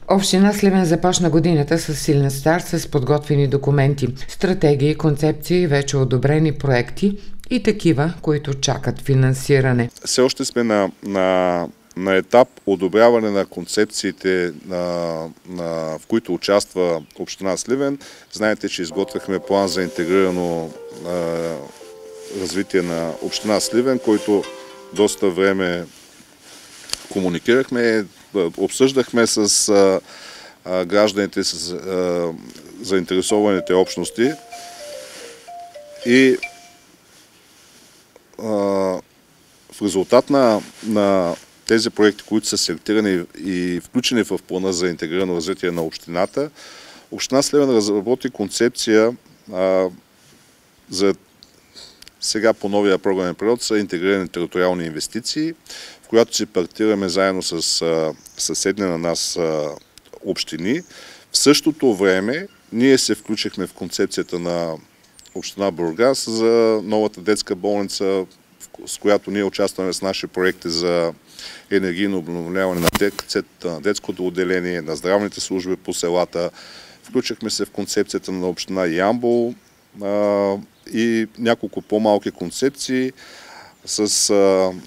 Община Сливен започна годината с силен старт с подготвени документи, стратегии, концепции, вече одобрени проекти и такива, които чакат финансиране. Все още сме на етап одобряване на концепциите, в които участва Община Сливен. Знаете, че изготвяхме план за интегрирано развитие на Община Сливен, който доста време комуникирахме, обсъждахме с гражданите, с заинтересованите общности и в резултат на тези проекти, които са селектирани и включени в плана за интегрирано развитие на общината, Община Сливен разработи концепция за сега по новия програмен период са интегрирани териториални инвестиции, в която си партираме заедно с съседни на нас общини. В същото време ние се включихме в концепцията на Община Бургас за новата детска болница, с която ние участваме с наши проекти за енергийно обновляване на детското отделение, на здравните служби по селата. Включихме се в концепцията на община Ямбол и няколко по-малки концепции,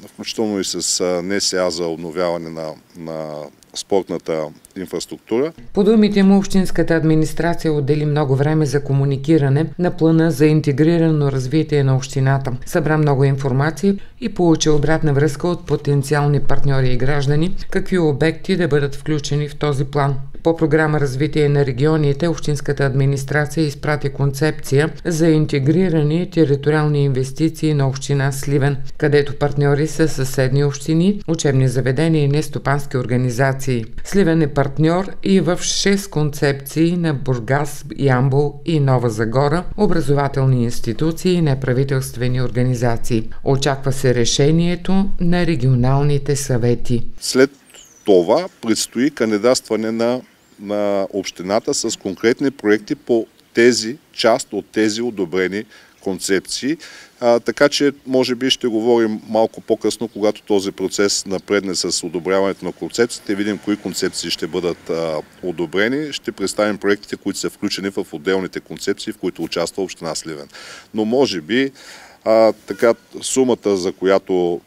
включително и с НСА за обновяване на спортната инфраструктура. По думите му, общинската администрация отдели много време за комуникиране на плана за интегрирано развитие на общината. Събра много информация и получи обратна връзка от потенциални партньори и граждани, какви обекти да бъдат включени в този план. По програма Развитие на регионите, общинската администрация изпрати концепция за интегрирани териториални инвестиции на община Сливен, където партньори са съседни общини, учебни заведения и нестопански организации. Сливен е партньор и в 6 концепции на Бургас, Ямбол и Нова Загора, образователни институции и неправителствени организации. Очаква се решението на регионалните съвети. След това предстои кандидатстване на общината с конкретни проекти по част от тези одобрени концепции. Така че може би ще говорим малко по-късно, когато този процес напредне с одобряването на концепциите и видим кои концепции ще бъдат одобрени. Ще представим проектите, които са включени в отделните концепции, в които участва Община Сливен. Но може би сумата, за която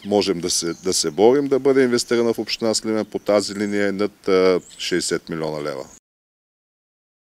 можем да се борим да бъде инвестирана в Община Сливен по тази линия е над 60 милиона лева.